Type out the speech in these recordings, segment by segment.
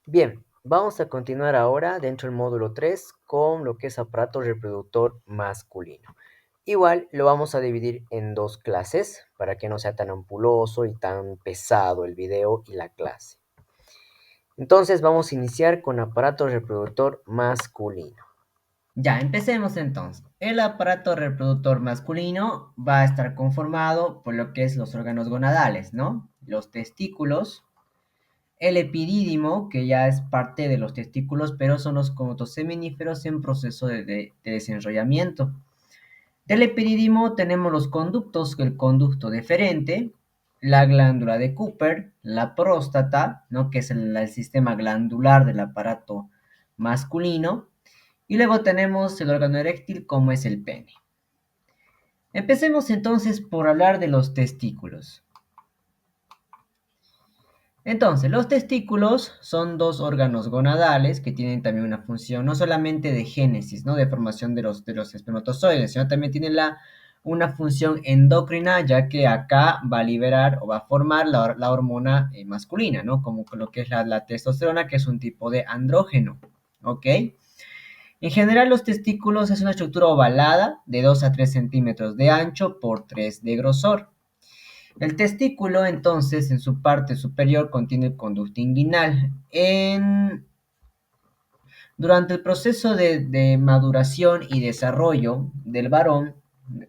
Bien, vamos a continuar ahora dentro del módulo 3 con lo que es aparato reproductor masculino. Igual lo vamos a dividir en dos clases para que no sea tan ampuloso y tan pesado el video y la clase. Entonces vamos a iniciar con aparato reproductor masculino. Ya, empecemos entonces. El aparato reproductor masculino va a estar conformado por lo que es los órganos gonadales, ¿no? Los testículos, el epidídimo, que ya es parte de los testículos, pero son los conos seminíferos en proceso de desenrollamiento. Del epidídimo tenemos los conductos, el conducto deferente, la glándula de Cooper, la próstata, ¿no? Que es el sistema glandular del aparato masculino, y luego tenemos el órgano eréctil como es el pene. Empecemos entonces por hablar de los testículos. Entonces, los testículos son dos órganos gonadales que tienen también una función no solamente de génesis, ¿no? De formación de los espermatozoides, sino también tienen una función endocrina, ya que acá va a liberar o va a formar la hormona masculina, ¿no? Como con lo que es la testosterona, que es un tipo de andrógeno, ¿ok? En general, los testículos es una estructura ovalada de 2 a 3 centímetros de ancho por 3 de grosor. El testículo, entonces, en su parte superior contiene el conducto inguinal. Durante el proceso de maduración y desarrollo del varón,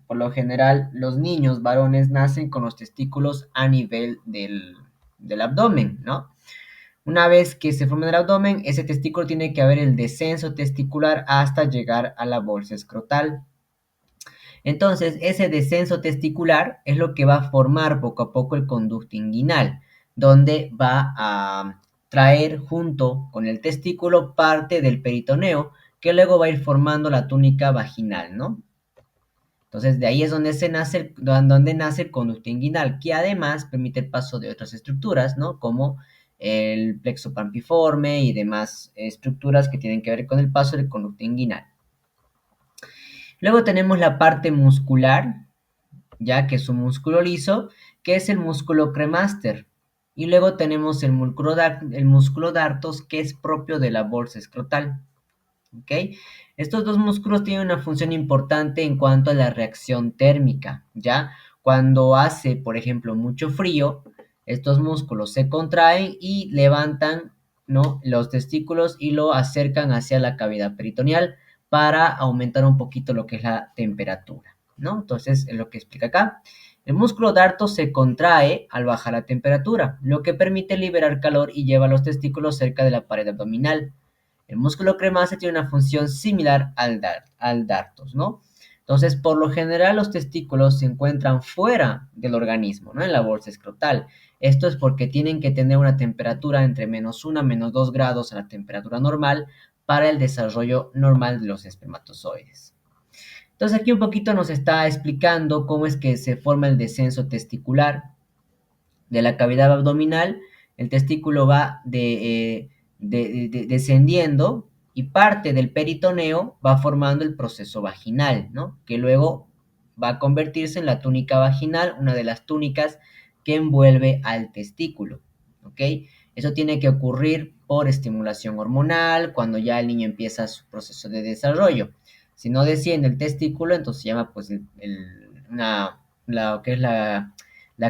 por lo general, los niños varones nacen con los testículos a nivel del abdomen, ¿no? Una vez que se forma el abdomen, ese testículo tiene que haber el descenso testicular hasta llegar a la bolsa escrotal. Entonces, ese descenso testicular es lo que va a formar poco a poco el conducto inguinal, donde va a traer junto con el testículo parte del peritoneo, que luego va a ir formando la túnica vaginal, ¿no? Entonces, de ahí es donde nace el conducto inguinal, que además permite el paso de otras estructuras, ¿no? Como el plexo pampiforme y demás estructuras que tienen que ver con el paso del conducto inguinal. Luego tenemos la parte muscular, ya que es un músculo liso, que es el músculo cremaster. Y luego tenemos el músculo dartos, que es propio de la bolsa escrotal. ¿Ok? Estos dos músculos tienen una función importante en cuanto a la reacción térmica, ¿ya? Cuando hace, por ejemplo, mucho frío, estos músculos se contraen y levantan, ¿no? Los testículos y lo acercan hacia la cavidad peritoneal para aumentar un poquito lo que es la temperatura, ¿no? Entonces, es lo que explica acá. El músculo darto se contrae al bajar la temperatura, lo que permite liberar calor y lleva los testículos cerca de la pared abdominal. El músculo cremaster tiene una función similar al dartos, ¿no? Entonces, por lo general, los testículos se encuentran fuera del organismo, ¿no? En la bolsa escrotal. Esto es porque tienen que tener una temperatura entre -1 a -2 grados a la temperatura normal para el desarrollo normal de los espermatozoides. Entonces, aquí un poquito nos está explicando cómo es que se forma el descenso testicular de la cavidad abdominal. El testículo va descendiendo y parte del peritoneo va formando el proceso vaginal, ¿no? Que luego va a convertirse en la túnica vaginal, una de las túnicas que envuelve al testículo, ¿ok? Eso tiene que ocurrir por estimulación hormonal, cuando ya el niño empieza su proceso de desarrollo. Si no desciende el testículo, entonces se llama pues lo que es la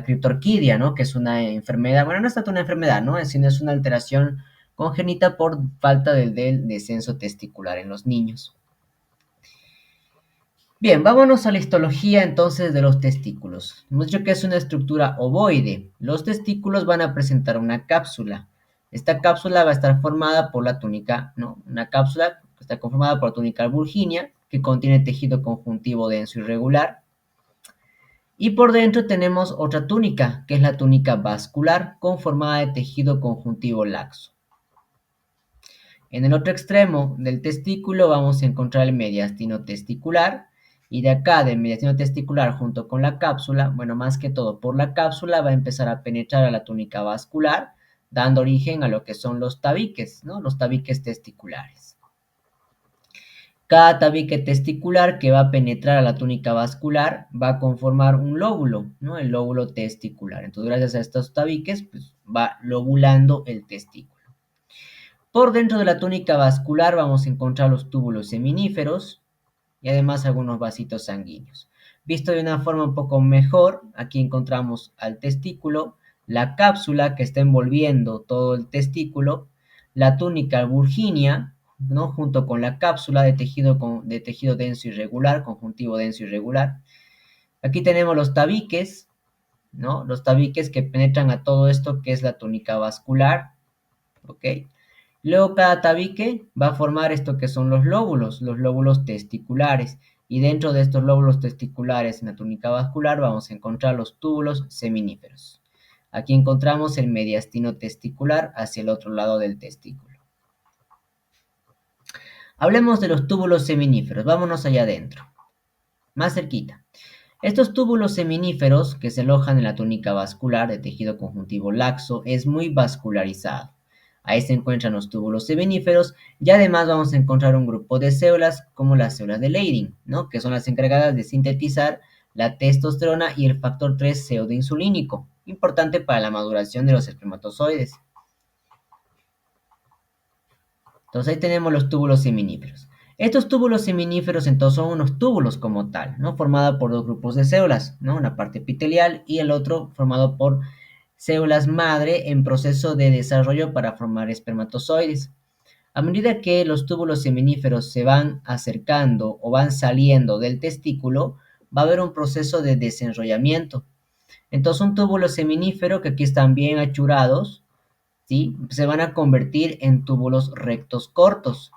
criptorquidia, ¿no? Que es una enfermedad, bueno, no es tanto una enfermedad, ¿no? Sino es una alteración congénita por falta del descenso testicular en los niños. Bien, vámonos a la histología entonces de los testículos. Hemos dicho que es una estructura ovoide. Los testículos van a presentar una cápsula. Esta cápsula va a estar formada por la túnica, ¿no? Una cápsula que está conformada por la túnica alburginia, que contiene tejido conjuntivo denso y regular. Y por dentro tenemos otra túnica, que es la túnica vascular, conformada de tejido conjuntivo laxo. En el otro extremo del testículo vamos a encontrar el mediastino testicular, y de acá del mediastino testicular junto con la cápsula, bueno, más que todo por la cápsula va a empezar a penetrar a la túnica vascular, dando origen a lo que son los tabiques, ¿no? Los tabiques testiculares. Cada tabique testicular que va a penetrar a la túnica vascular va a conformar un lóbulo, ¿no? El lóbulo testicular. Entonces, gracias a estos tabiques, pues va lobulando el testículo. Por dentro de la túnica vascular vamos a encontrar los túbulos seminíferos y además algunos vasitos sanguíneos. Visto de una forma un poco mejor, aquí encontramos al testículo, la cápsula que está envolviendo todo el testículo, la túnica vulgínea, ¿no? Junto con la cápsula de tejido denso irregular, conjuntivo denso irregular. Aquí tenemos los tabiques, ¿no? Los tabiques que penetran a todo esto que es la túnica vascular, ¿ok? Luego cada tabique va a formar esto que son los lóbulos testiculares. Y dentro de estos lóbulos testiculares en la túnica vascular vamos a encontrar los túbulos seminíferos. Aquí encontramos el mediastino testicular hacia el otro lado del testículo. Hablemos de los túbulos seminíferos. Vámonos allá adentro, más cerquita. Estos túbulos seminíferos que se alojan en la túnica vascular de tejido conjuntivo laxo es muy vascularizado. Ahí se encuentran los túbulos seminíferos y además vamos a encontrar un grupo de células como las células de Leydig, ¿no? Que son las encargadas de sintetizar la testosterona y el factor 3 pseudoinsulínico, importante para la maduración de los espermatozoides. Entonces ahí tenemos los túbulos seminíferos. Estos túbulos seminíferos entonces son unos túbulos como tal, ¿no? Formado por dos grupos de células, ¿no? Una parte epitelial y el otro formado por células madre en proceso de desarrollo para formar espermatozoides. A medida que los túbulos seminíferos se van acercando o van saliendo del testículo, va a haber un proceso de desenrollamiento. Entonces un túbulo seminífero que aquí están bien achurados, ¿sí? Se van a convertir en túbulos rectos cortos,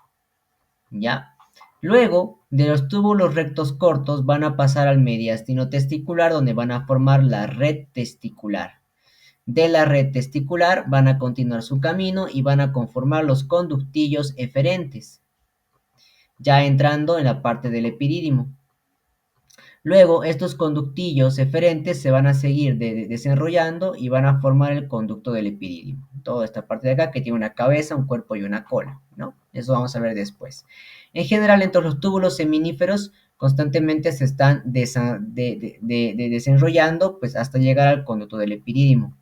¿ya? Luego de los túbulos rectos cortos van a pasar al mediastino testicular donde van a formar la red testicular. De la red testicular van a continuar su camino y van a conformar los conductillos eferentes, ya entrando en la parte del epidídimo. Luego, estos conductillos eferentes se van a seguir desenrollando y van a formar el conducto del epidídimo. Toda esta parte de acá que tiene una cabeza, un cuerpo y una cola, ¿no? Eso vamos a ver después. En general, entre los túbulos seminíferos constantemente se están desenrollando pues, hasta llegar al conducto del epidídimo,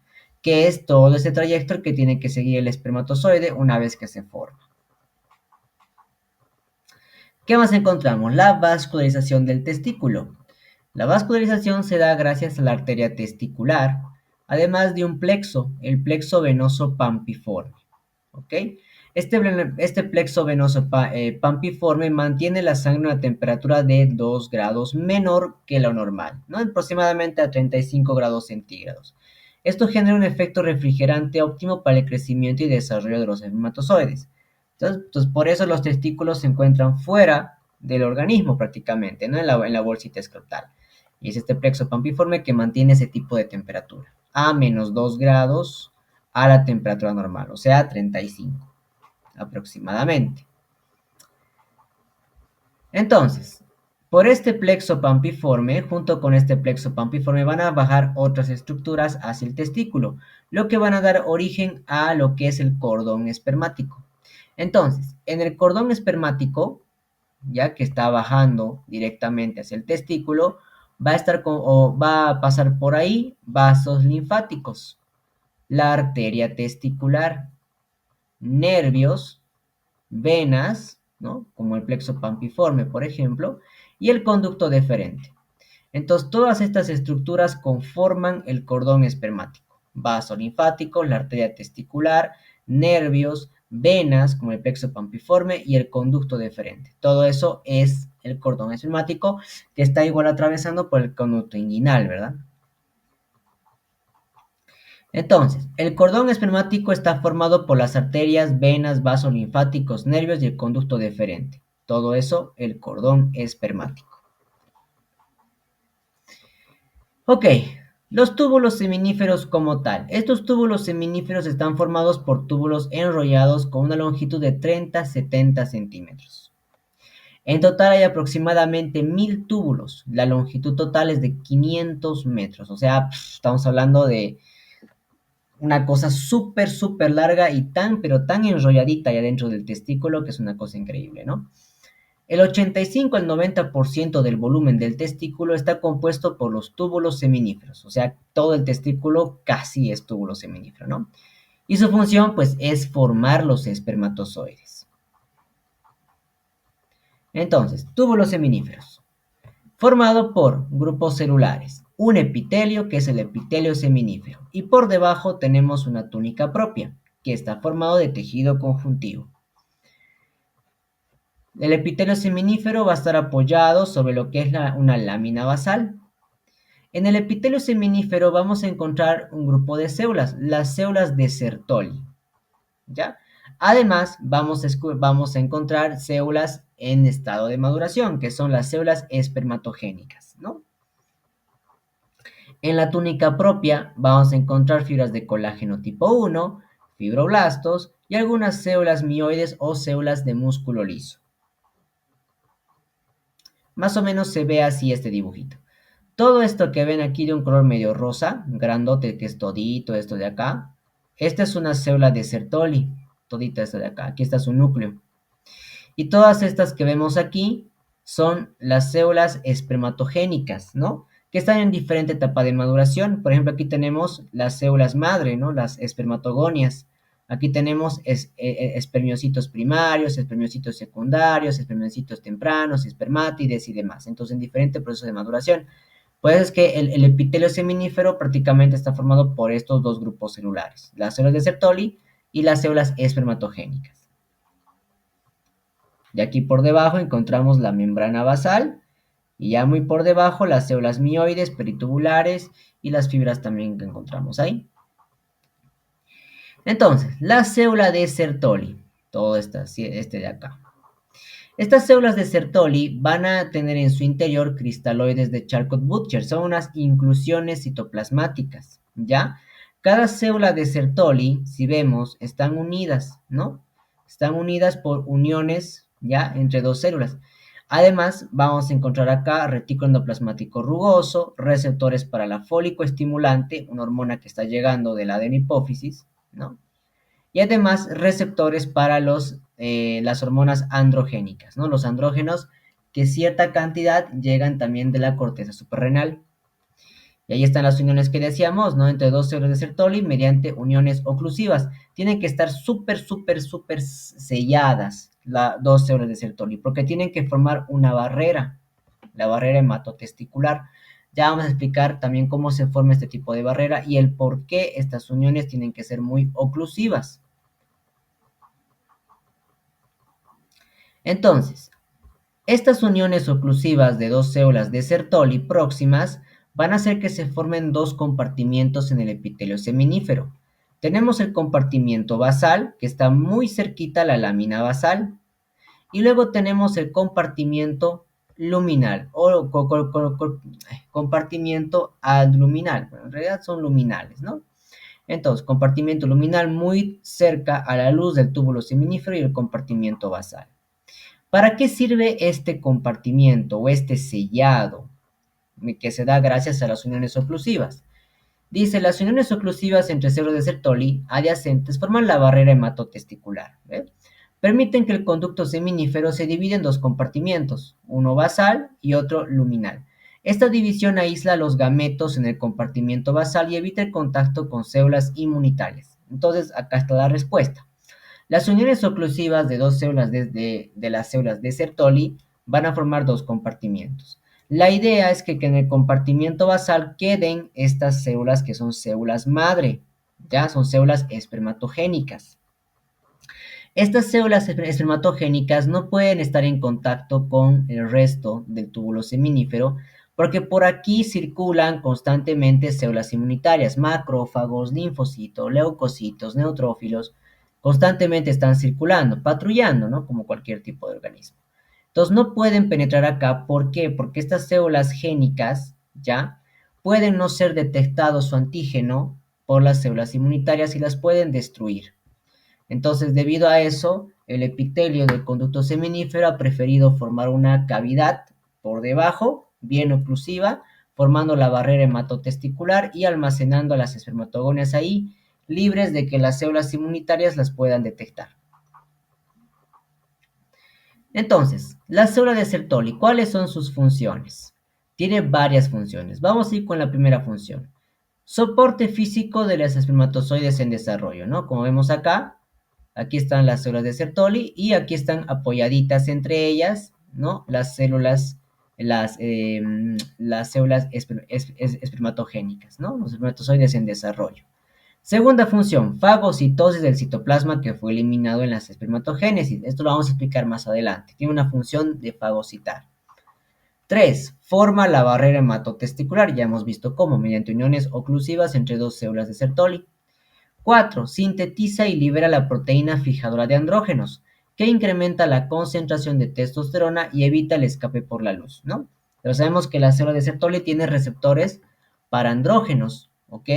que es todo ese trayecto que tiene que seguir el espermatozoide una vez que se forma. ¿Qué más encontramos? La vascularización del testículo. La vascularización se da gracias a la arteria testicular, además de un plexo, el plexo venoso pampiforme. ¿Ok? Este plexo venoso pampiforme mantiene la sangre a una temperatura de 2 grados menor que lo normal, ¿no? Aproximadamente a 35 grados centígrados. Esto genera un efecto refrigerante óptimo para el crecimiento y desarrollo de los espermatozoides. Entonces, por eso los testículos se encuentran fuera del organismo prácticamente, ¿no? En la bolsita escrotal. Y es este plexo pampiforme que mantiene ese tipo de temperatura, a menos 2 grados a la temperatura normal, o sea, 35 aproximadamente. Entonces, por este plexo pampiforme, junto con este plexo pampiforme, van a bajar otras estructuras hacia el testículo, lo que van a dar origen a lo que es el cordón espermático. Entonces, en el cordón espermático, ya que está bajando directamente hacia el testículo, va a pasar por ahí vasos linfáticos, la arteria testicular, nervios, venas, ¿no? Como el plexo pampiforme, por ejemplo, y el conducto deferente. Entonces, todas estas estructuras conforman el cordón espermático. Vaso linfático, la arteria testicular, nervios, venas, como el plexo pampiforme, y el conducto deferente. Todo eso es el cordón espermático que está igual atravesando por el conducto inguinal, ¿verdad? Entonces, el cordón espermático está formado por las arterias, venas, vasos linfáticos, nervios y el conducto deferente. Todo eso, el cordón espermático. Ok, los túbulos seminíferos como tal. Estos túbulos seminíferos están formados por túbulos enrollados con una longitud de 30-70 centímetros. En total hay aproximadamente 1000 túbulos. La longitud total es de 500 metros. O sea, estamos hablando de una cosa súper, súper larga y pero tan enrolladita ahí adentro del testículo que es una cosa increíble, ¿no? El 85 al 90% del volumen del testículo está compuesto por los túbulos seminíferos, o sea, todo el testículo casi es túbulo seminífero, ¿no? Y su función, pues, es formar los espermatozoides. Entonces, túbulos seminíferos, formado por grupos celulares, un epitelio que es el epitelio seminífero, y por debajo tenemos una túnica propia, que está formado de tejido conjuntivo. El epitelio seminífero va a estar apoyado sobre lo que es una lámina basal. En el epitelio seminífero vamos a encontrar un grupo de células, las células de Sertoli, ¿ya? Además, vamos a encontrar células en estado de maduración, que son las células espermatogénicas, ¿no? En la túnica propia vamos a encontrar fibras de colágeno tipo 1, fibroblastos y algunas células mioides o células de músculo liso. Más o menos se ve así este dibujito. Todo esto que ven aquí de un color medio rosa, grandote, que es todito esto de acá, esta es una célula de Sertoli, todita esto de acá, aquí está su núcleo. Y todas estas que vemos aquí son las células espermatogénicas, ¿no? Que están en diferente etapa de maduración. Por ejemplo, aquí tenemos las células madre, ¿no? Las espermatogonias. Aquí tenemos espermiocitos primarios, espermiocitos secundarios, espermiocitos tempranos, espermátides y demás. Entonces, en diferente proceso de maduración. Pues es que el epitelio seminífero prácticamente está formado por estos dos grupos celulares, las células de Sertoli y las células espermatogénicas. De aquí por debajo encontramos la membrana basal y ya muy por debajo las células mioides, peritubulares y las fibras también que encontramos ahí. Entonces, la célula de Sertoli, todo este de acá. Estas células de Sertoli van a tener en su interior cristaloides de Charcot-Butcher, son unas inclusiones citoplasmáticas, ¿ya? Cada célula de Sertoli, si vemos, están unidas, ¿no? Están unidas por uniones, ¿ya? Entre dos células. Además, vamos a encontrar acá retículo endoplasmático rugoso, receptores para la fólico estimulante, una hormona que está llegando de la adenipófisis, ¿no? Y además receptores para las hormonas androgénicas, ¿no? Los andrógenos que cierta cantidad llegan también de la corteza suprarrenal. Y ahí están las uniones que decíamos, ¿no? Entre dos células de Sertoli mediante uniones oclusivas. Tienen que estar súper selladas las dos células de Sertoli, porque tienen que formar una barrera, la barrera hematotesticular. Ya vamos a explicar también cómo se forma este tipo de barrera y el por qué estas uniones tienen que ser muy oclusivas. Entonces, estas uniones oclusivas de dos células de Sertoli próximas van a hacer que se formen dos compartimientos en el epitelio seminífero. Tenemos el compartimiento basal, que está muy cerquita a la lámina basal, y luego tenemos el compartimiento luminal o compartimiento adluminal. Bueno, en realidad son luminales, ¿no? Entonces, compartimiento luminal muy cerca a la luz del túbulo seminífero y el compartimiento basal. ¿Para qué sirve este compartimiento o este sellado que se da gracias a las uniones oclusivas? Dice, las uniones oclusivas entre células de Sertoli adyacentes forman la barrera hematotesticular. ¿Ve? Permiten que el conducto seminífero se divida en dos compartimientos, uno basal y otro luminal. Esta división aísla los gametos en el compartimiento basal y evita el contacto con células inmunitarias. Entonces, acá está la respuesta. Las uniones oclusivas de dos células de las células de Sertoli van a formar dos compartimientos. La idea es que en el compartimiento basal queden estas células que son células madre, ya son células espermatogénicas. Estas células espermatogénicas no pueden estar en contacto con el resto del túbulo seminífero porque por aquí circulan constantemente células inmunitarias, macrófagos, linfocitos, leucocitos, neutrófilos, constantemente están circulando, patrullando, ¿no? Como cualquier tipo de organismo. Entonces no pueden penetrar acá, ¿por qué? Porque estas células génicas, ¿ya? Pueden no ser detectados su antígeno por las células inmunitarias y las pueden destruir. Entonces, debido a eso, el epitelio del conducto seminífero ha preferido formar una cavidad por debajo, bien oclusiva, formando la barrera hematotesticular y almacenando a las espermatogonias ahí, libres de que las células inmunitarias las puedan detectar. Entonces, la célula de Sertoli, ¿cuáles son sus funciones? Tiene varias funciones. Vamos a ir con la primera función. Soporte físico de los espermatozoides en desarrollo, ¿no? Como vemos acá, aquí están las células de Sertoli y aquí están apoyaditas entre ellas, ¿no? Las células, las células espermatogénicas, ¿no? Los espermatozoides en desarrollo. Segunda función, fagocitosis del citoplasma que fue eliminado en las espermatogénesis. Esto lo vamos a explicar más adelante. Tiene una función de fagocitar. 3. Forma la barrera hematotesticular. Ya hemos visto cómo, mediante uniones oclusivas entre dos células de Sertoli. 4. Sintetiza y libera la proteína fijadora de andrógenos, que incrementa la concentración de testosterona y evita el escape por la luz, ¿no? Pero sabemos que la célula de Sertoli tiene receptores para andrógenos, ¿ok?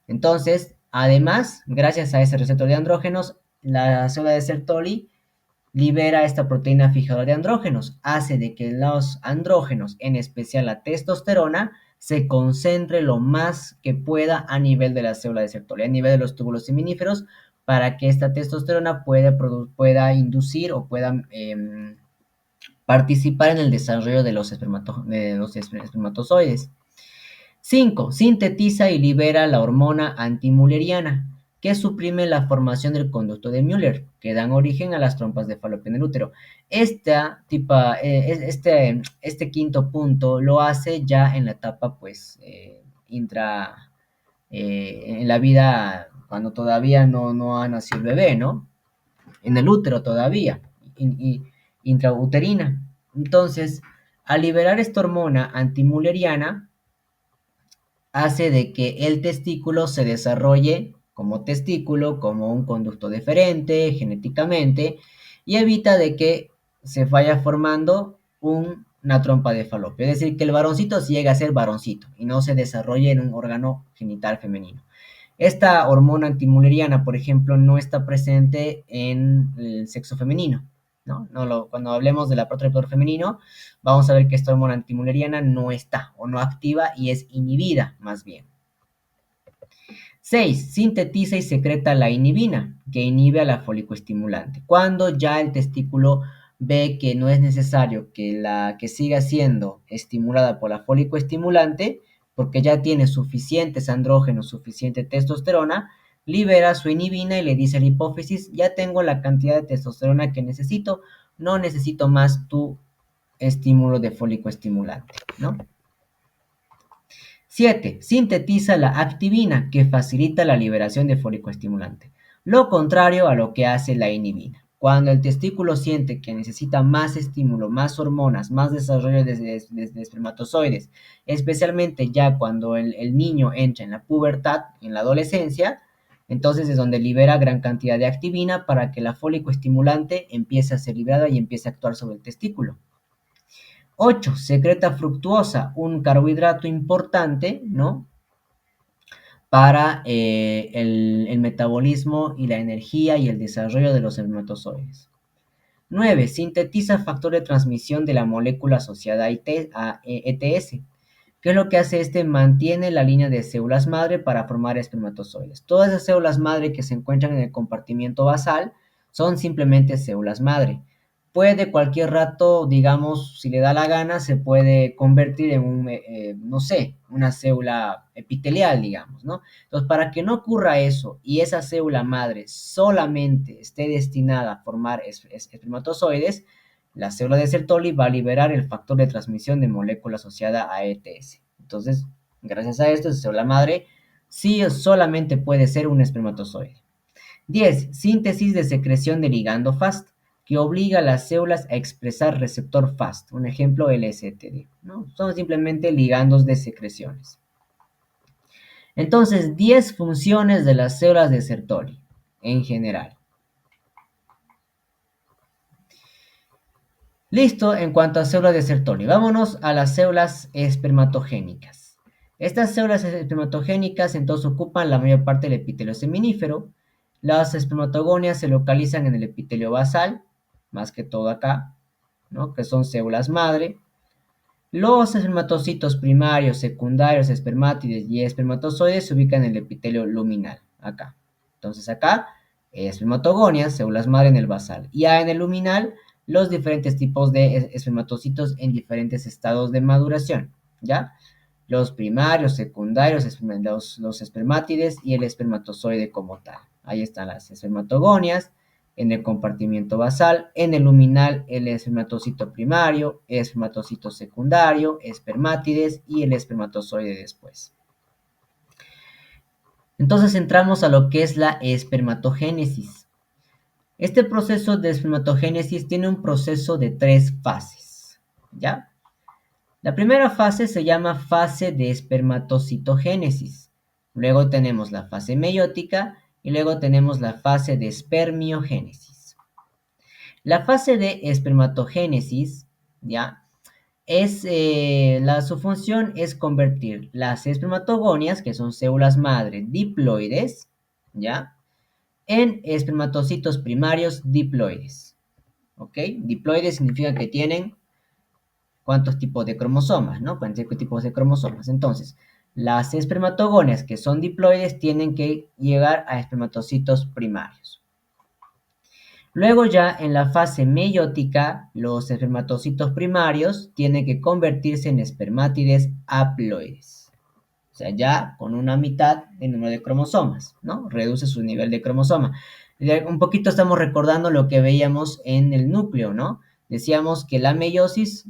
Entonces, además, gracias a ese receptor de andrógenos, la célula de Sertoli libera esta proteína fijadora de andrógenos, hace de que los andrógenos, en especial la testosterona, se concentre lo más que pueda a nivel de la célula de Sertoli, a nivel de los túbulos seminíferos, para que esta testosterona pueda inducir o pueda participar en el desarrollo de los, espermatozoides. 5. Sintetiza y libera la hormona antimulleriana, que suprime la formación del conducto de Müller, que dan origen a las trompas de falopio en el útero. Este quinto punto lo hace ya en la etapa, pues, en la vida, cuando todavía no ha nacido el bebé, ¿no? En el útero todavía, intrauterina. Entonces, al liberar esta hormona antimulleriana, hace de que el testículo se desarrolle como testículo, como un conducto deferente genéticamente, y evita de que se vaya formando una trompa de falopio. Es decir, que el varoncito se llegue a ser varoncito y no se desarrolle en un órgano genital femenino. Esta hormona antimulleriana, por ejemplo, no está presente en el sexo femenino, ¿no? Cuando hablemos del aparato reproductor femenino, vamos a ver que esta hormona antimulleriana no está o no activa y es inhibida más bien. 6. Sintetiza y secreta la inhibina, que inhibe a la folicoestimulante. Cuando ya el testículo ve que no es necesario que siga siendo estimulada por la folicoestimulante, porque ya tiene suficientes andrógenos, suficiente testosterona, libera su inhibina y le dice a la hipófisis, ya tengo la cantidad de testosterona que necesito, no necesito más tu estímulo de folicoestimulante, ¿no? 7. Sintetiza la activina, que facilita la liberación de folicoestimulante. Lo contrario a lo que hace la inhibina. Cuando el testículo siente que necesita más estímulo, más hormonas, más desarrollo de espermatozoides, especialmente ya cuando el niño entra en la pubertad, en la adolescencia, entonces es donde libera gran cantidad de activina para que la folicoestimulante empiece a ser liberada y empiece a actuar sobre el testículo. 8. Secreta fructuosa, un carbohidrato importante, ¿no? Para el metabolismo y la energía y el desarrollo de los espermatozoides. 9. Sintetiza factor de transmisión de la molécula asociada a ETS. ¿Qué es lo que hace este? Mantiene la línea de células madre para formar espermatozoides. Todas las células madre que se encuentran en el compartimiento basal son simplemente células madre. Puede cualquier rato, digamos, si le da la gana, se puede convertir en no sé, una célula epitelial, digamos, ¿no? Entonces, para que no ocurra eso y esa célula madre solamente esté destinada a formar espermatozoides, la célula de Sertoli va a liberar el factor de transmisión de molécula asociada a ETS. Entonces, gracias a esto, esa célula madre sí o solamente puede ser un espermatozoide. 10. Síntesis de secreción de ligando FAST, que obliga a las células a expresar receptor FAST. Un ejemplo, LSTD, ¿no? Son simplemente ligandos de secreciones. Entonces, 10 funciones de las células de Sertoli en general. Listo en cuanto a células de Sertoli. Vámonos a las células espermatogénicas. Estas células espermatogénicas entonces ocupan la mayor parte del epitelio seminífero. Las espermatogonias se localizan en el epitelio basal, más que todo acá, ¿no? Que son células madre. Los espermatocitos primarios, secundarios, espermátides y espermatozoides se ubican en el epitelio luminal, acá. Entonces acá, espermatogonias, células madre en el basal. Y en el luminal, los diferentes tipos de espermatocitos en diferentes estados de maduración, ¿ya? los primarios, secundarios, los espermátides y el espermatozoide como tal. Ahí están las espermatogonias, en el compartimiento basal, en el luminal el espermatocito primario, espermatocito secundario, espermátides y el espermatozoide después. Entonces entramos a lo que es la espermatogénesis. Este proceso de espermatogénesis tiene un proceso de 3 fases, ¿ya? La primera fase se llama fase de espermatocitogénesis. Luego tenemos la fase meiótica y luego tenemos la fase de espermiogénesis. La fase de espermatogénesis, ¿ya? Su función es convertir las espermatogonias, que son células madre diploides, ¿ya? En espermatocitos primarios diploides, ¿ok? Diploides significa que tienen cuántos tipos de cromosomas, ¿no? Cuántos tipos de cromosomas. Entonces, las espermatogonias que son diploides tienen que llegar a espermatocitos primarios. Luego ya en la fase meiótica, los espermatocitos primarios tienen que convertirse en espermátides haploides. O sea, ya con una mitad del número de cromosomas, ¿no? Reduce su nivel de cromosoma. Un poquito estamos recordando lo que veíamos en el núcleo, ¿no? Decíamos que la meiosis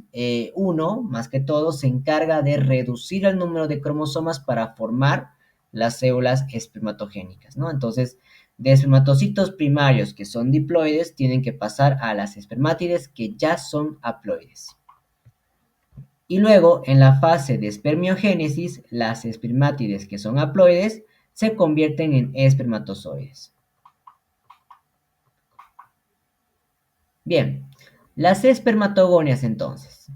1, más que todo, se encarga de reducir el número de cromosomas para formar las células espermatogénicas, ¿no? Entonces, de espermatocitos primarios que son diploides, tienen que pasar a las espermátides que ya son haploides. Y luego, en la fase de espermiogénesis, las espermátides que son haploides se convierten en espermatozoides. Bien, las espermatogonias entonces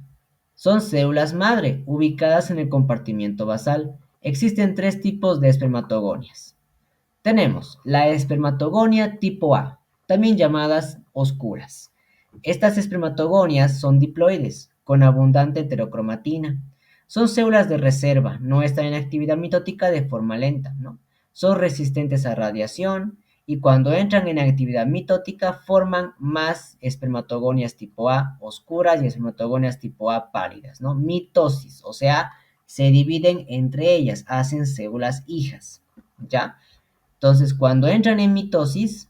son células madre ubicadas en el compartimiento basal. Existen 3 tipos de espermatogonias. Tenemos la espermatogonia tipo A, también llamadas oscuras. Estas espermatogonias son diploides, con abundante heterocromatina. Son células de reserva, no están en actividad mitótica de forma lenta, ¿no? Son resistentes a radiación y cuando entran en actividad mitótica forman más espermatogonias tipo A oscuras y espermatogonias tipo A pálidas, ¿no? Mitosis, o sea, se dividen entre ellas, hacen células hijas, ¿ya? Entonces, cuando entran en mitosis,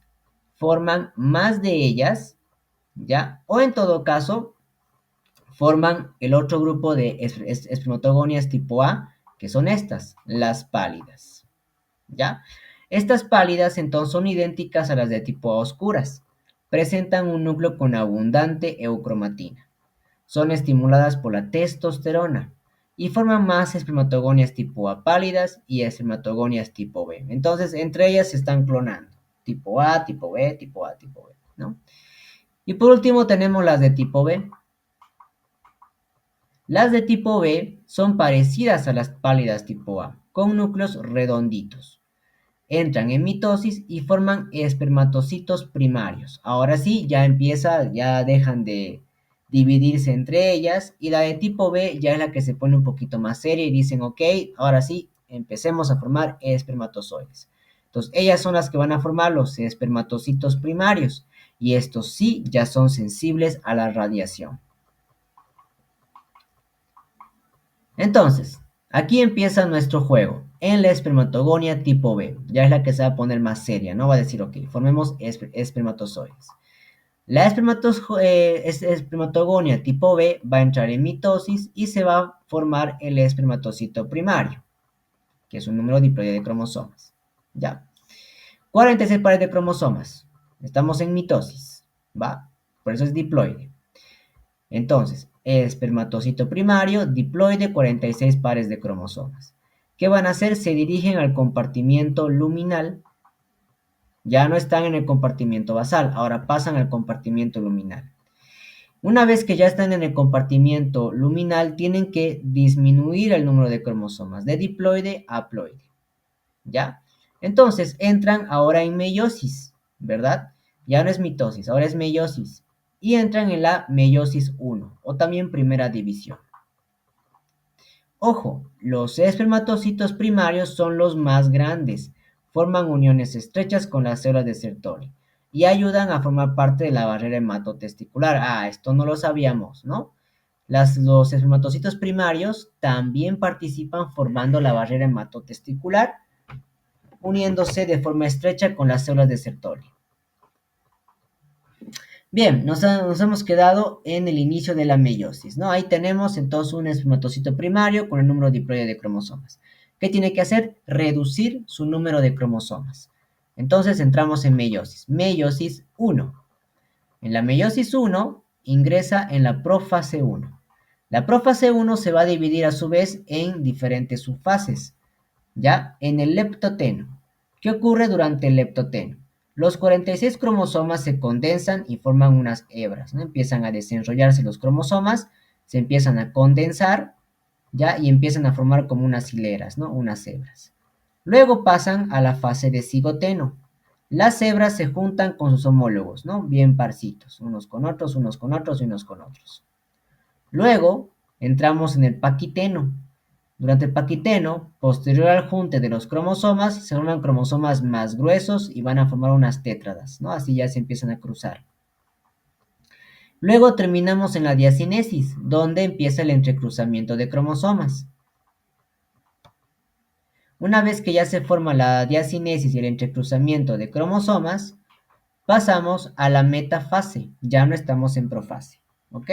forman más de ellas, ¿ya? O en todo caso, forman el otro grupo de espermatogonias tipo A, que son estas, las pálidas, ¿ya? Estas pálidas entonces son idénticas a las de tipo A oscuras. Presentan un núcleo con abundante eucromatina. Son estimuladas por la testosterona y forman más espermatogonias tipo A pálidas y espermatogonias tipo B. Entonces, entre ellas se están clonando. Tipo A, tipo B, tipo A, tipo B, ¿no? Y por último tenemos las de tipo B. Las de tipo B son parecidas a las pálidas tipo A, con núcleos redonditos. Entran en mitosis y forman espermatocitos primarios. Ahora sí, ya dejan de dividirse entre ellas y la de tipo B ya es la que se pone un poquito más seria y dicen, ok, ahora sí, empecemos a formar espermatozoides. Entonces, ellas son las que van a formar los espermatocitos primarios y estos sí ya son sensibles a la radiación. Entonces, aquí empieza nuestro juego. En la espermatogonia tipo B, ya es la que se va a poner más seria, no va a decir, ok, formemos espermatozoides. La espermatogonia tipo B va a entrar en mitosis y se va a formar el espermatocito primario, que es un número diploide de cromosomas. Ya. 46 pares de cromosomas. Estamos en mitosis, ¿va? Por eso es diploide. Entonces, espermatocito primario, diploide, 46 pares de cromosomas. ¿Qué van a hacer? Se dirigen al compartimiento luminal. Ya no están en el compartimiento basal, ahora pasan al compartimiento luminal. Una vez que ya están en el compartimiento luminal, tienen que disminuir el número de cromosomas, de diploide a haploide. ¿Ya? Entonces, entran ahora en meiosis, ¿verdad? Ya no es mitosis, ahora es meiosis y entran en la meiosis 1 o también primera división. Ojo, los espermatocitos primarios son los más grandes, forman uniones estrechas con las células de Sertoli y ayudan a formar parte de la barrera hematotesticular. Ah, esto no lo sabíamos, ¿no? Los espermatocitos primarios también participan formando la barrera hematotesticular, uniéndose de forma estrecha con las células de Sertoli. Bien, nos hemos quedado en el inicio de la meiosis, ¿no? Ahí tenemos entonces un espermatocito primario con el número diploide de cromosomas. ¿Qué tiene que hacer? Reducir su número de cromosomas. Entonces entramos en meiosis. Meiosis 1. En la meiosis 1 ingresa en la profase 1. La profase 1 se va a dividir a su vez en diferentes subfases. ¿Ya? En el leptoteno. ¿Qué ocurre durante el leptoteno? Los 46 cromosomas se condensan y forman unas hebras, ¿no? Empiezan a desenrollarse los cromosomas, se empiezan a condensar, ¿ya? Y empiezan a formar como unas hileras, ¿no? Unas hebras. Luego pasan a la fase de cigoteno. Las hebras se juntan con sus homólogos, ¿no? Bien parcitos, unos con otros, unos con otros y unos con otros. Luego entramos en el paquiteno. Durante el paquiteno, posterior al junte de los cromosomas, se forman cromosomas más gruesos y van a formar unas tétradas, ¿no? Así ya se empiezan a cruzar. Luego terminamos en la diacinesis, donde empieza el entrecruzamiento de cromosomas. Una vez que ya se forma la diacinesis y el entrecruzamiento de cromosomas, pasamos a la metafase, ya no estamos en profase, ¿ok?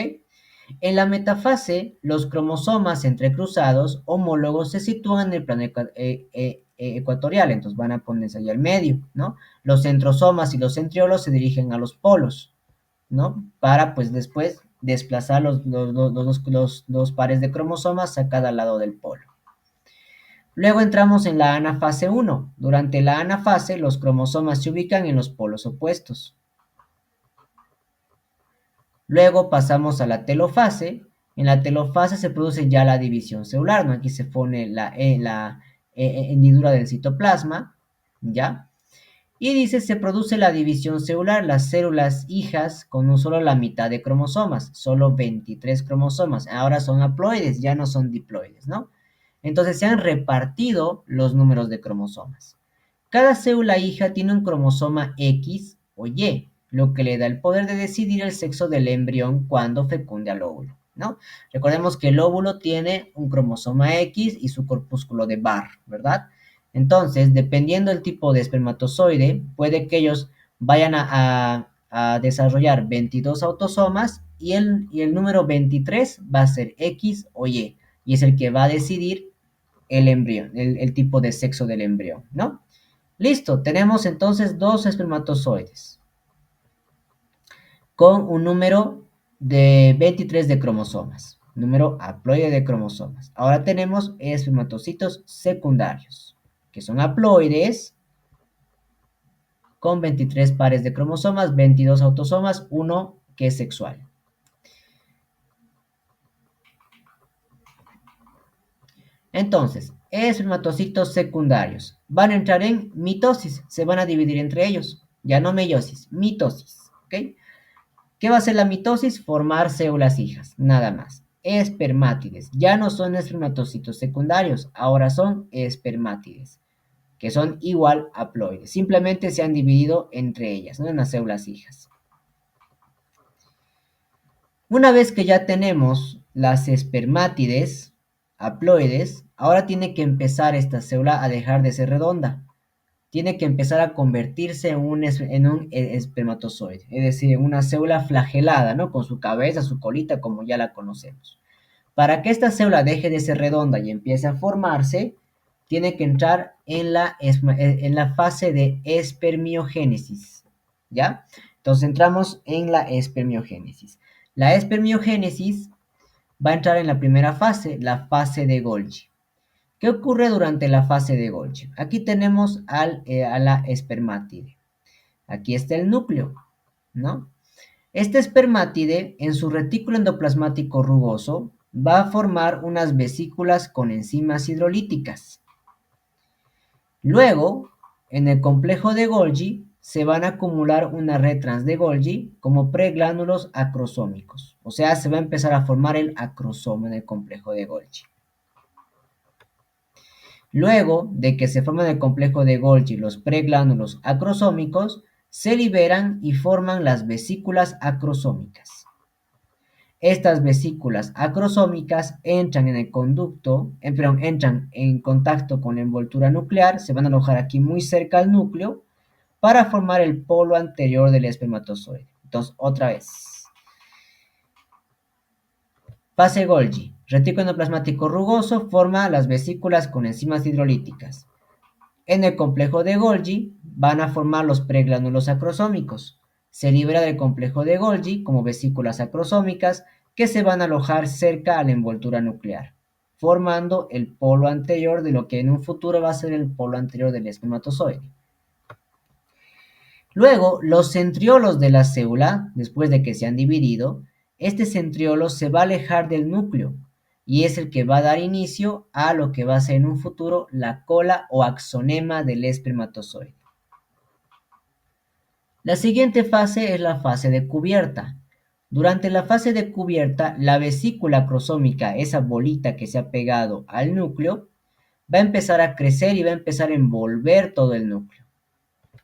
En la metafase, los cromosomas entrecruzados homólogos se sitúan en el plano ecuatorial, entonces van a ponerse ahí al medio, ¿no? Los centrosomas y los centriolos se dirigen a los polos, ¿no? Para, pues, después desplazar los pares de cromosomas a cada lado del polo. Luego entramos en la anafase 1. Durante la anafase, los cromosomas se ubican en los polos opuestos. Luego pasamos a la telofase. En la telofase se produce ya la división celular, ¿no? Aquí se pone la hendidura del citoplasma, ¿ya? Y dice, se produce la división celular, las células hijas con no solo la mitad de cromosomas, solo 23 cromosomas. Ahora son haploides, ya no son diploides, ¿no? Entonces se han repartido los números de cromosomas. Cada célula hija tiene un cromosoma X o Y, lo que le da el poder de decidir el sexo del embrión cuando fecunde al óvulo, ¿no? Recordemos que el óvulo tiene un cromosoma X y su corpúsculo de Barr, ¿verdad? Entonces, dependiendo del tipo de espermatozoide, puede que ellos vayan a desarrollar 22 autosomas y el número 23 va a ser X o y es el que va a decidir el embrión, el tipo de sexo del embrión, ¿no? Listo, tenemos entonces dos espermatozoides con un número de 23 de cromosomas, número haploide de cromosomas. Ahora tenemos espermatocitos secundarios, que son haploides con 23 pares de cromosomas, 22 autosomas, uno que es sexual. Entonces, espermatocitos secundarios van a entrar en mitosis, se van a dividir entre ellos, ya no meiosis, mitosis, ¿ok? ¿Qué va a hacer la mitosis? Formar células hijas, nada más. Espermátides, ya no son espermatocitos secundarios, ahora son espermátides, que son igual haploides, simplemente se han dividido entre ellas, ¿no? En las células hijas. Una vez que ya tenemos las espermátides, haploides, ahora tiene que empezar esta célula a dejar de ser redonda. Tiene que empezar a convertirse en un espermatozoide, es decir, en una célula flagelada, ¿no? Con su cabeza, su colita, como ya la conocemos. Para que esta célula deje de ser redonda y empiece a formarse, tiene que entrar en la fase de espermiogénesis, ¿ya? Entonces entramos en la espermiogénesis. La espermiogénesis va a entrar en la primera fase, la fase de Golgi. ¿Qué ocurre durante la fase de Golgi? Aquí tenemos a la espermátide. Aquí está el núcleo, ¿no? Este espermátide, en su retículo endoplasmático rugoso, va a formar unas vesículas con enzimas hidrolíticas. Luego, en el complejo de Golgi, se van a acumular una red trans de Golgi como preglánulos acrosómicos. O sea, se va a empezar a formar el acrosoma en el complejo de Golgi. Luego de que se forman el complejo de Golgi los preglánulos acrosómicos, se liberan y forman las vesículas acrosómicas. Estas vesículas acrosómicas entran en el conducto, perdón, entran en contacto con la envoltura nuclear, se van a alojar aquí muy cerca al núcleo para formar el polo anterior del espermatozoide. Entonces, otra vez. Fase Golgi. Retículo endoplasmático rugoso forma las vesículas con enzimas hidrolíticas. En el complejo de Golgi van a formar los pregránulos acrosómicos. Se libera del complejo de Golgi como vesículas acrosómicas que se van a alojar cerca a la envoltura nuclear, formando el polo anterior de lo que en un futuro va a ser el polo anterior del espermatozoide. Luego, los centriolos de la célula, después de que se han dividido, este centriolo se va a alejar del núcleo y es el que va a dar inicio a lo que va a ser en un futuro la cola o axonema del espermatozoide. La siguiente fase es la fase de cubierta. Durante la fase de cubierta, la vesícula crosómica, esa bolita que se ha pegado al núcleo, va a empezar a crecer y va a empezar a envolver todo el núcleo.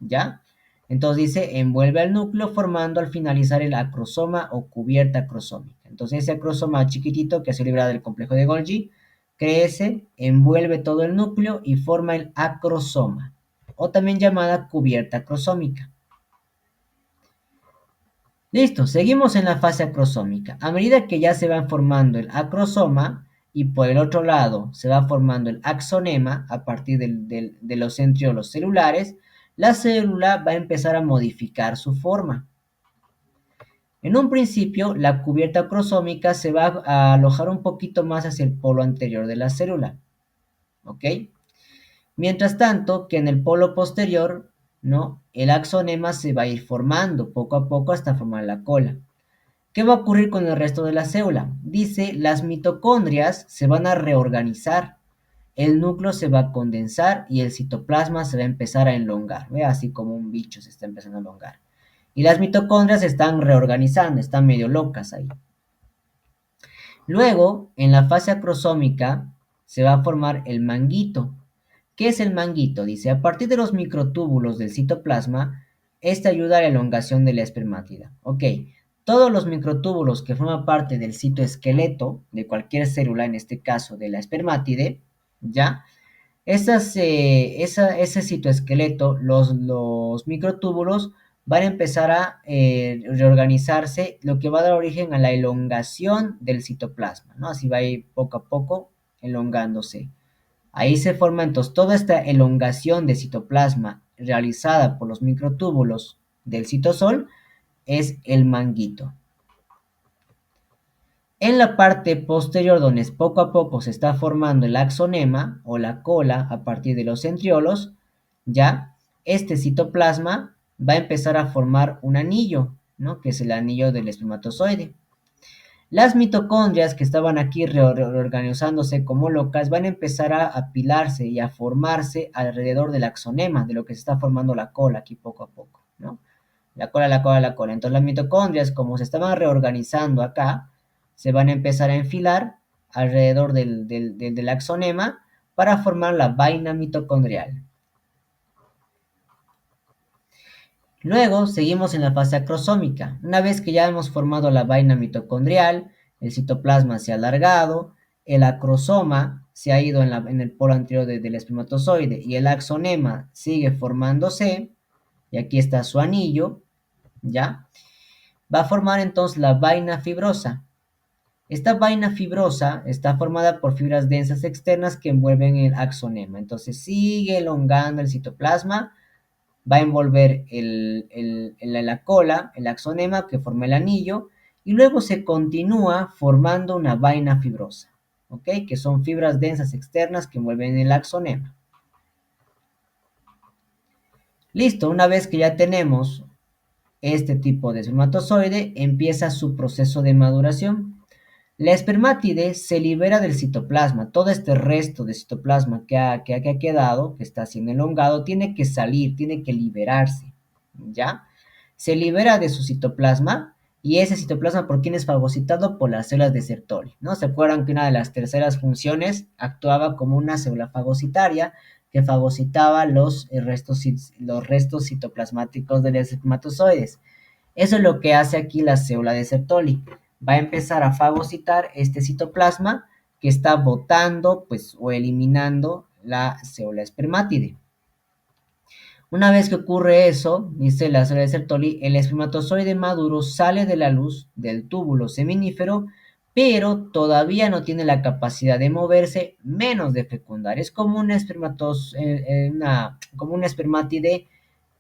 ¿Ya? Entonces dice, envuelve al núcleo formando al finalizar el acrosoma o cubierta acrosómica. Entonces ese acrosoma chiquitito que se libra del complejo de Golgi crece, envuelve todo el núcleo y forma el acrosoma, o también llamada cubierta acrosómica. Listo, seguimos en la fase acrosómica. A medida que ya se va formando el acrosoma y por el otro lado se va formando el axonema a partir de los centriolos celulares, la célula va a empezar a modificar su forma. En un principio, la cubierta acrosómica se va a alojar un poquito más hacia el polo anterior de la célula. ¿Ok? Mientras tanto, que en el polo posterior, ¿no? El axonema se va a ir formando poco a poco hasta formar la cola. ¿Qué va a ocurrir con el resto de la célula? Dice, las mitocondrias se van a reorganizar, el núcleo se va a condensar y el citoplasma se va a empezar a elongar, ¿ve? Así como un bicho se está empezando a elongar. Y las mitocondrias se están reorganizando, están medio locas ahí. Luego, en la fase acrosómica, se va a formar el manguito. ¿Qué es el manguito? Dice, a partir de los microtúbulos del citoplasma, este ayuda a la elongación de la espermátida. Ok, todos los microtúbulos que forman parte del citoesqueleto de cualquier célula, en este caso de la espermátide, ¿ya? Ese citoesqueleto, los microtúbulos van a empezar a reorganizarse, lo que va a dar origen a la elongación del citoplasma, ¿no? Así va a ir poco a poco elongándose. Ahí se forma entonces toda esta elongación de citoplasma realizada por los microtúbulos del citosol, es el manguito. En la parte posterior, donde poco a poco se está formando el axonema o la cola a partir de los centriolos, ya este citoplasma va a empezar a formar un anillo, ¿no? Que es el anillo del espermatozoide. Las mitocondrias que estaban aquí reorganizándose como locas van a empezar a apilarse y a formarse alrededor del axonema, de lo que se está formando la cola aquí poco a poco, ¿no? La cola, la cola, la cola. Entonces las mitocondrias, como se estaban reorganizando acá, se van a empezar a enfilar alrededor del axonema para formar la vaina mitocondrial. Luego seguimos en la fase acrosómica. Una vez que ya hemos formado la vaina mitocondrial, el citoplasma se ha alargado, el acrosoma se ha ido en el polo anterior del espermatozoide y el axonema sigue formándose, y aquí está su anillo, ¿ya? Va a formar entonces la vaina fibrosa. Esta vaina fibrosa está formada por fibras densas externas que envuelven el axonema. Entonces sigue elongando el citoplasma, va a envolver la cola, el axonema que forma el anillo, y luego se continúa formando una vaina fibrosa, ¿ok? Que son fibras densas externas que envuelven el axonema. Listo, una vez que ya tenemos este tipo de espermatozoide, empieza su proceso de maduración. La espermátide se libera del citoplasma. Todo este resto de citoplasma que ha quedado, que está siendo elongado, tiene que salir, tiene que liberarse, ¿ya? Se libera de su citoplasma y ese citoplasma, ¿por quién es fagocitado? Por las células de Sertoli, ¿no? ¿Se acuerdan que una de las terceras funciones actuaba como una célula fagocitaria que fagocitaba los restos citoplasmáticos de los espermatozoides? Eso es lo que hace aquí la célula de Sertoli. va a empezar a fagocitar este citoplasma que está botando pues, o eliminando la célula espermátide. Una vez que ocurre eso, dice la célula de Sertoli, el espermatozoide maduro sale de la luz del túbulo seminífero, pero todavía no tiene la capacidad de moverse, menos de fecundar. Es como como un espermátide,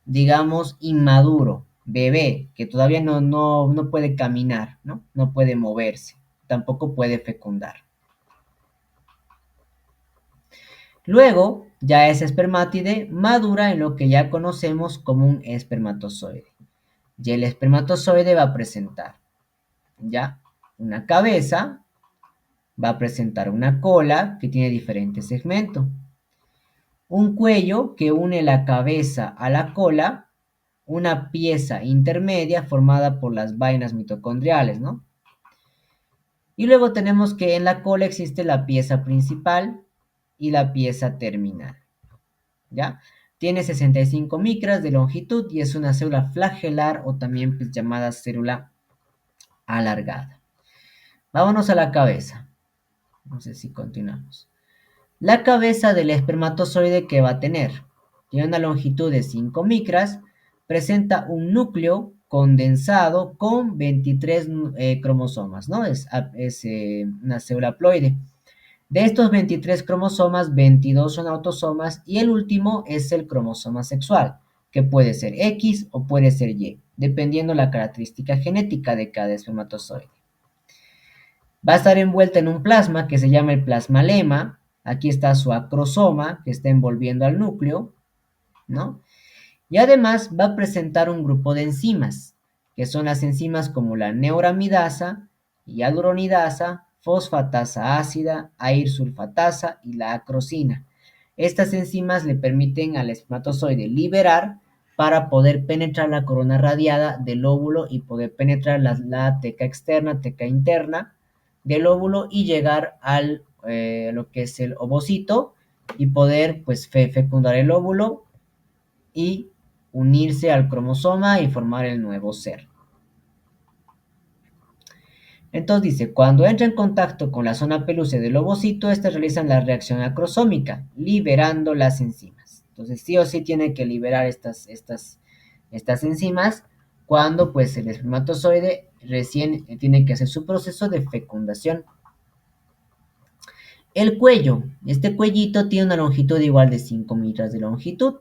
digamos, inmaduro, bebé, que todavía no puede caminar, ¿no? No puede moverse, tampoco puede fecundar. Luego, ya ese espermátide madura en lo que ya conocemos como un espermatozoide. Y el espermatozoide va a presentar ya una cabeza, va a presentar una cola que tiene diferentes segmentos, un cuello que une la cabeza a la cola, una pieza intermedia formada por las vainas mitocondriales, ¿no? Y luego tenemos que en la cola existe la pieza principal y la pieza terminal. ¿Ya? Tiene 65 micras de longitud y es una célula flagelar o también pues, llamada célula alargada. Vámonos a la cabeza. No sé si continuamos. La cabeza del espermatozoide que va a tener tiene una longitud de 5 micras, presenta un núcleo condensado con 23 cromosomas, ¿no? Es una célula haploide. De estos 23 cromosomas, 22 son autosomas y el último es el cromosoma sexual, que puede ser X o puede ser Y, dependiendo la característica genética de cada espermatozoide. Va a estar envuelta en un plasma que se llama el plasmalema. Aquí está su acrosoma que está envolviendo al núcleo, ¿no? Y además va a presentar un grupo de enzimas, que son las enzimas como la neuramidasa, hialuronidasa, fosfatasa ácida, airsulfatasa y la acrosina. Estas enzimas le permiten al espermatozoide liberar para poder penetrar la corona radiada del óvulo y poder penetrar la teca externa, teca interna del óvulo y llegar al lo que es el ovocito y poder pues fecundar el óvulo y unirse al cromosoma y formar el nuevo ser. Entonces dice, cuando entra en contacto con la zona pelúcida del ovocito, estas realizan la reacción acrosómica, liberando las enzimas. Entonces sí o sí tiene que liberar estas enzimas cuando pues el espermatozoide recién tiene que hacer su proceso de fecundación. El cuello, este cuellito tiene una longitud igual de 5 metros de longitud.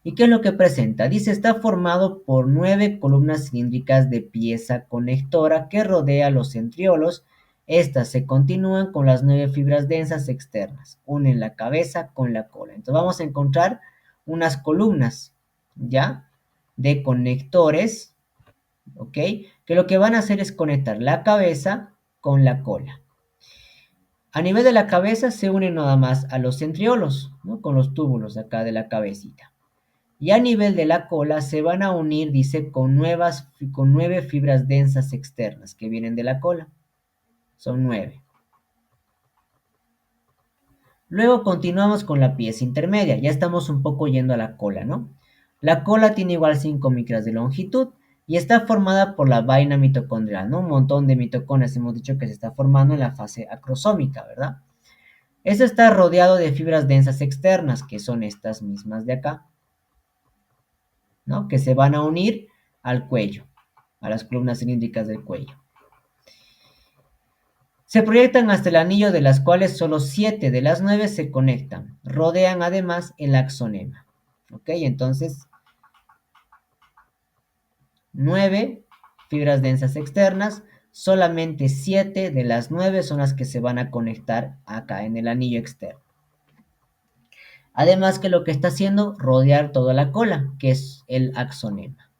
¿Y qué es lo que presenta? Dice, está formado por 9 columnas cilíndricas de pieza conectora que rodea los centriolos. Estas se continúan con las 9 fibras densas externas. Unen la cabeza con la cola. Entonces vamos a encontrar unas columnas, ¿ya? De conectores, ¿ok? Que lo que van a hacer es conectar la cabeza con la cola. A nivel de la cabeza se unen nada más a los centriolos, ¿no? Con los túbulos acá de la cabecita. Y a nivel de la cola se van a unir, dice, con 9 fibras densas externas que vienen de la cola. Son 9. Luego continuamos con la pieza intermedia. Ya estamos un poco yendo a la cola, ¿no? La cola tiene igual 5 micras de longitud y está formada por la vaina mitocondrial, ¿no? Un montón de mitocondrias hemos dicho que se está formando en la fase acrosómica, ¿verdad? Esto está rodeado de fibras densas externas, que son estas mismas de acá, ¿no? Que se van a unir al cuello, a las columnas cilíndricas del cuello. Se proyectan hasta el anillo, de las cuales solo 7 de las 9 se conectan. Rodean además el axonema. ¿Ok? Entonces, 9 fibras densas externas, solamente 7 de las 9 son las que se van a conectar acá en el anillo externo. Además que lo que está haciendo, rodear toda la cola, que es el axonema.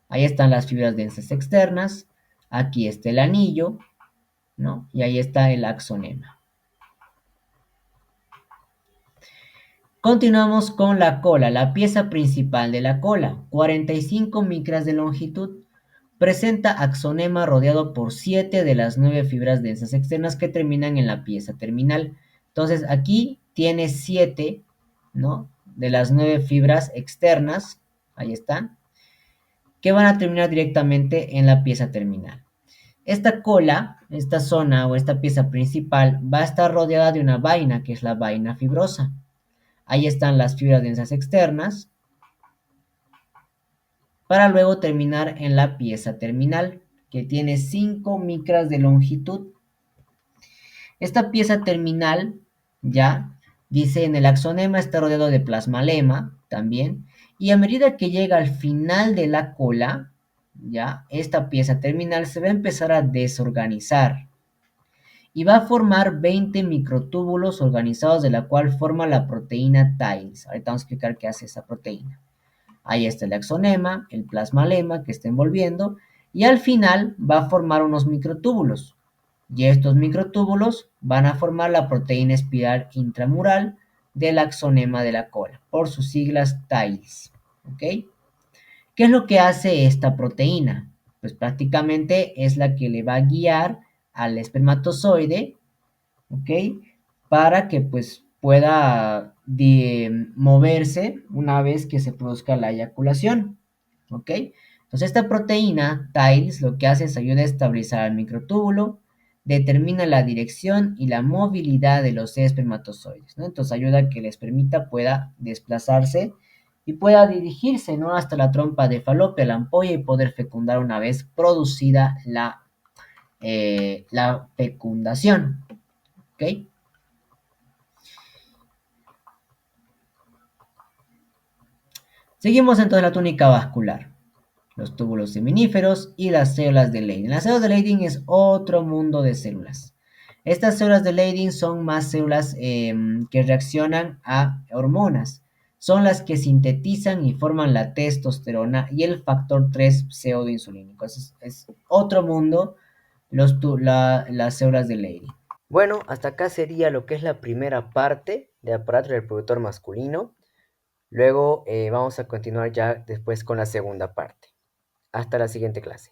Ahí están las fibras densas externas, aquí está el anillo, ¿no? Y ahí está el axonema. Continuamos con la cola, la pieza principal de la cola, 45 micras de longitud. Presenta axonema rodeado por 7 de las 9 fibras densas externas que terminan en la pieza terminal. Entonces aquí tiene 7, ¿no? De las 9 fibras externas, ahí están, que van a terminar directamente en la pieza terminal. Esta cola, esta zona o esta pieza principal va a estar rodeada de una vaina, que es la vaina fibrosa. Ahí están las fibras densas externas, para luego terminar en la pieza terminal, que tiene 5 micras de longitud. Esta pieza terminal, ya, dice en el axonema está rodeado de plasmalema también, y a medida que llega al final de la cola, ya, esta pieza terminal se va a empezar a desorganizar y va a formar 20 microtúbulos organizados de la cual forma la proteína TILES. Ahorita vamos a explicar qué hace esa proteína. Ahí está el axonema, el plasmalema que está envolviendo y al final va a formar unos microtúbulos. Y estos microtúbulos van a formar la proteína espiral intramural del axonema de la cola, por sus siglas TILES. ¿Ok? ¿Qué es lo que hace esta proteína? Pues prácticamente es la que le va a guiar al espermatozoide, ¿ok? Para que pues pueda moverse una vez que se produzca la eyaculación, ¿ok? Entonces esta proteína, TILES, lo que hace es ayuda a estabilizar el microtúbulo, determina la dirección y la movilidad de los espermatozoides, ¿no? Entonces ayuda a que el espermita pueda desplazarse y pueda dirigirse, ¿no? Hasta la trompa de falopio, la ampolla y poder fecundar una vez producida la fecundación, ¿ok? Seguimos entonces la túnica vascular, los túbulos seminíferos y las células de Leydig. Las células de Leydig es otro mundo de células. Estas células de Leydig son más células que reaccionan a hormonas. Son las que sintetizan y forman la testosterona y el factor 3 pseudoinsulínico. Es otro mundo las células de Leydig. Bueno, hasta acá sería lo que es la primera parte de aparato reproductor masculino. Luego vamos a continuar ya después con la segunda parte. Hasta la siguiente clase.